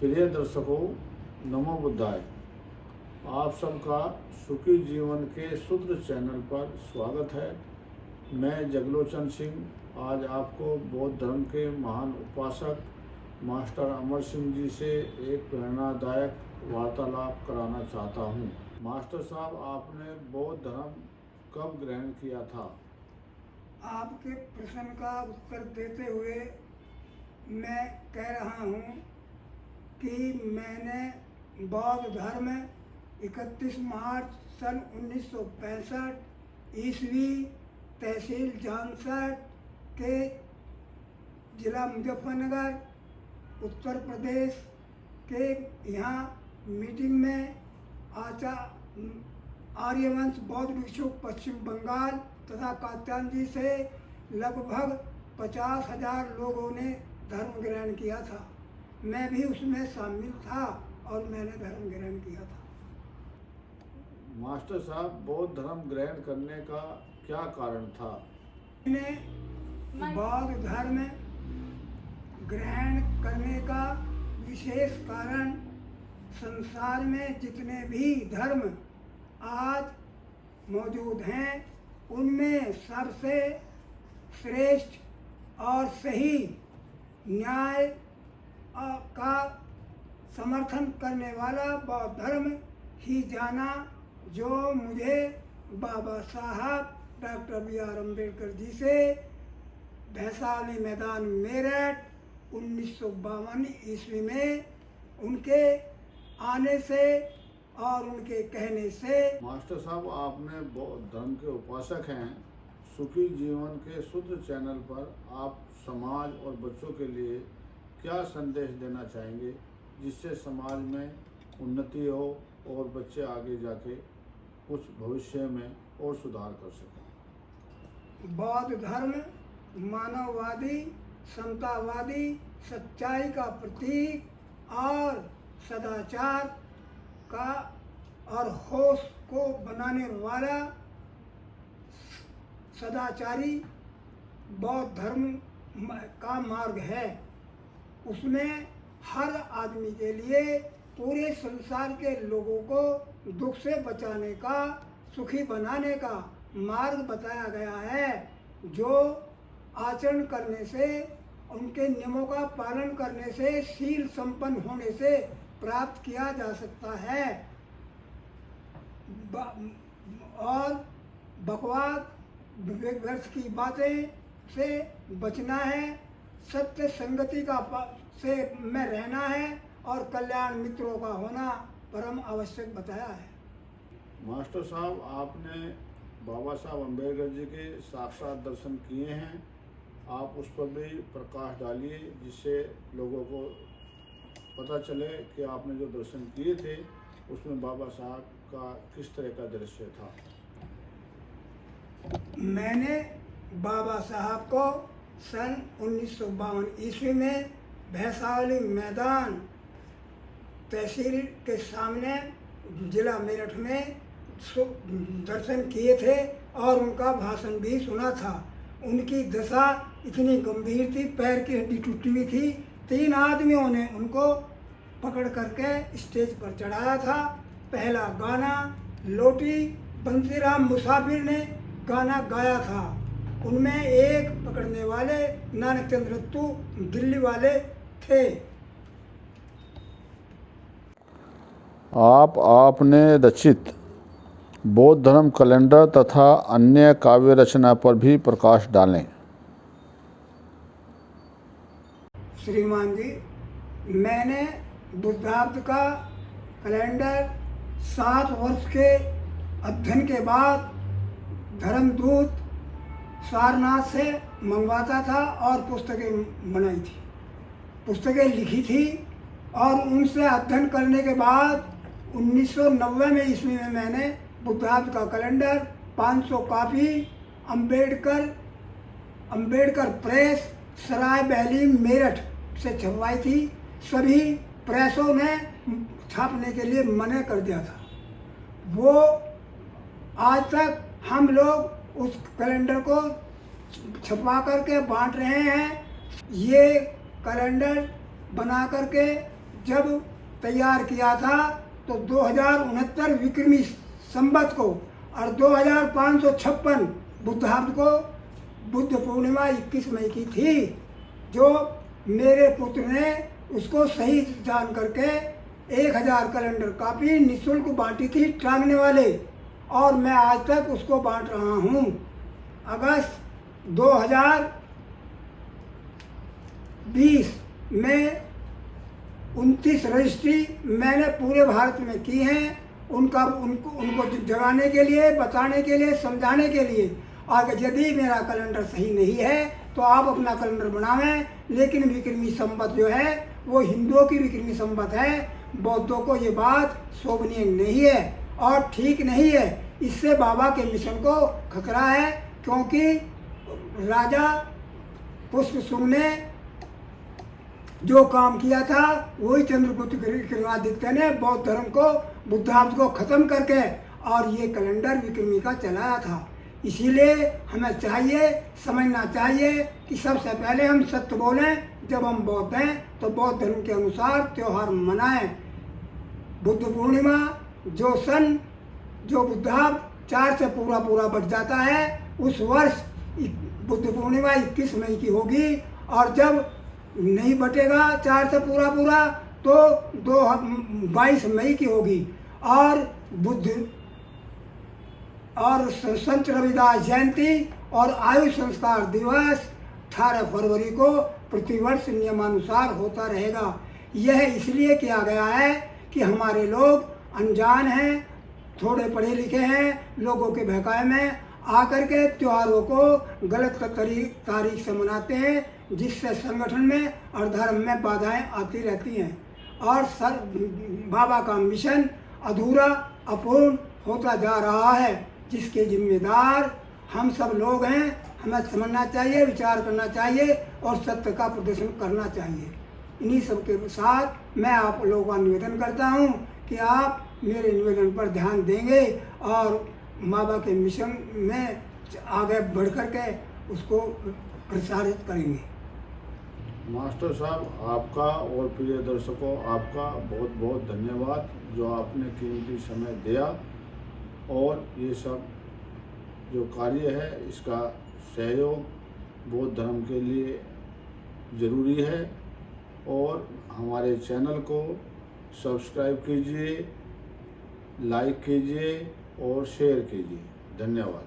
प्रिय दर्शकों, नमो बुद्धाय। आप सबका सुखी जीवन के सूत्र चैनल पर स्वागत है। मैं जगलोचन सिंह आज आपको बौद्ध धर्म के महान उपासक मास्टर अमर सिंह जी से एक प्रेरणादायक वार्तालाप कराना चाहता हूँ। मास्टर साहब, आपने बौद्ध धर्म कब ग्रहण किया था? आपके प्रश्न का उत्तर देते हुए मैं कह रहा हूँ कि मैंने बौद्ध धर्म 31 मार्च सन 1965 ईस्वी तहसील जानसठ के जिला मुजफ्फरनगर उत्तर प्रदेश के यहाँ मीटिंग में आर्यवंश बौद्ध भिक्षु पश्चिम बंगाल तथा कात्यायन से लगभग 50,000 लोगों ने धर्म ग्रहण किया था। मैं भी उसमें शामिल था और मैंने धर्म ग्रहण किया था। मास्टर साहब, बौद्ध धर्म ग्रहण करने का क्या कारण था? मैंने बौद्ध धर्म ग्रहण करने का विशेष कारण संसार में जितने भी धर्म आज मौजूद हैं उनमें सबसे श्रेष्ठ और सही न्याय का समर्थन करने वाला बौद्ध धर्म ही जाना, जो मुझे बाबा साहब डॉक्टर B.R. अम्बेडकर जी से वैशाली मैदान मेरठ 1952 ईस्वी में उनके आने से और उनके कहने से। मास्टर साहब, आपने बौद्ध धर्म के उपासक हैं। सुखी जीवन के सूत्र चैनल पर आप समाज और बच्चों के लिए क्या संदेश देना चाहेंगे जिससे समाज में उन्नति हो और बच्चे आगे जाके कुछ भविष्य में और सुधार कर सकें? बौद्ध धर्म मानववादी, समतावादी, सच्चाई का प्रतीक और सदाचार का और होश को बनाने वाला सदाचारी बौद्ध धर्म का मार्ग है। उसमें हर आदमी के लिए पूरे संसार के लोगों को दुख से बचाने का, सुखी बनाने का मार्ग बताया गया है, जो आचरण करने से, उनके नियमों का पालन करने से, शील संपन्न होने से प्राप्त किया जा सकता है। और बकवाद, व्यर्थ की बातें से बचना है, सत्य संगति का से में रहना है और कल्याण मित्रों का होना परम आवश्यक बताया है। मास्टर साहब, आपने बाबा साहब अम्बेडकर जी के साक्षात दर्शन किए हैं। आप उस पर भी प्रकाश डालिए जिससे लोगों को पता चले कि आपने जो दर्शन किए थे उसमें बाबा साहब का किस तरह का दृश्य था। मैंने बाबा साहब को सन 1952 ईस्वी में वैशाली मैदान तहसील के सामने जिला मेरठ में दर्शन किए थे और उनका भाषण भी सुना था। उनकी दशा इतनी गंभीर थी, पैर की हड्डी टूटी हुई थी। 3 आदमियों ने उनको पकड़ करके स्टेज पर चढ़ाया था। पहला गाना लोटी बंसीराम मुसाफिर ने गाना गाया था। उनमें एक पकड़ने वाले नानक चंद्र रत्तू दिल्ली वाले थे। आपने रचित बौद्ध धर्म कैलेंडर तथा अन्य काव्य रचना पर भी प्रकाश डालें। श्रीमान जी, मैंने बुद्धार्थ का कैलेंडर 7 वर्ष के अध्ययन के बाद धर्मदूत सारनाथ से मंगवाता था और पुस्तकें बनाई थी, पुस्तकें लिखी थी और उनसे अध्ययन करने के बाद 1990 में ईस्वी में मैंने बुद्धार्थ का कैलेंडर 500 कॉपी अम्बेडकर प्रेस सराय बहली मेरठ से छपवाई थी। सभी प्रेसों ने छापने के लिए मना कर दिया था। वो आज तक हम लोग उस कैलेंडर को छपवा करके बांट रहे हैं। ये कैलेंडर बना करके जब तैयार किया था तो 2069 विक्रमी संवत को और 2556 बुद्धाब्द को बुद्ध पूर्णिमा 21 मई की थी, जो मेरे पुत्र ने उसको सही जान करके 1000 कैलेंडर कॉपी निःशुल्क बांटी थी टांगने वाले, और मैं आज तक उसको बांट रहा हूँ। अगस्त 2020 में 29 रजिस्ट्री मैंने पूरे भारत में की हैं, उनको जगाने के लिए, बताने के लिए, समझाने के लिए। और यदि मेरा कैलेंडर सही नहीं है तो आप अपना कैलेंडर बनावें, लेकिन विक्रमी संवत जो है वो हिंदुओं की विक्रमी संवत है। बौद्धों को ये बात शोभनीय नहीं है और ठीक नहीं है। इससे बाबा के मिशन को खतरा है, क्योंकि राजा पुष्पशुंग ने जो काम किया था वही चंद्रगुप्त विक्रमादित्य ने बौद्ध धर्म को, बुद्धाब्द को खत्म करके और ये कैलेंडर विक्रमी का चलाया था। इसीलिए हमें चाहिए, समझना चाहिए कि सबसे पहले हम सत्य बोलें। जब हम बौद्ध हैं तो बौद्ध धर्म के अनुसार त्यौहार मनाएं। बुद्ध पूर्णिमा जो बुद्धाब्द 4 से पूरा बच जाता है, उस वर्ष बुद्ध पूर्णिमा 21 मई की होगी, और जब नहीं बटेगा 4 से पूरा तो 22 मई की होगी। और संत रविदास जयंती और आयु संस्कार दिवस 18 फरवरी को प्रतिवर्ष नियमानुसार होता रहेगा। यह इसलिए किया गया है कि हमारे लोग अनजान हैं, थोड़े पढ़े लिखे हैं, लोगों के बहकावे में आकर के त्योहारों को गलत तारीख से मनाते हैं, जिससे संगठन में और धर्म में बाधाएं आती रहती हैं और बाबा का मिशन अधूरा, अपूर्ण होता जा रहा है, जिसके जिम्मेदार हम सब लोग हैं। हमें समझना चाहिए, विचार करना चाहिए और सत्य का प्रदर्शन करना चाहिए। इन्हीं सब के साथ मैं आप लोगों का निवेदन करता हूँ कि आप मेरे निवेदन पर ध्यान देंगे और बाबा के मिशन में आगे बढ़ कर के उसको प्रसारित करेंगे। मास्टर साहब, आपका और प्रिय दर्शकों आपका बहुत बहुत धन्यवाद, जो आपने कीमती समय दिया। और ये सब जो कार्य है इसका सहयोग बौद्ध धर्म के लिए ज़रूरी है। और हमारे चैनल को सब्सक्राइब कीजिए, लाइक कीजिए और शेयर कीजिए। धन्यवाद।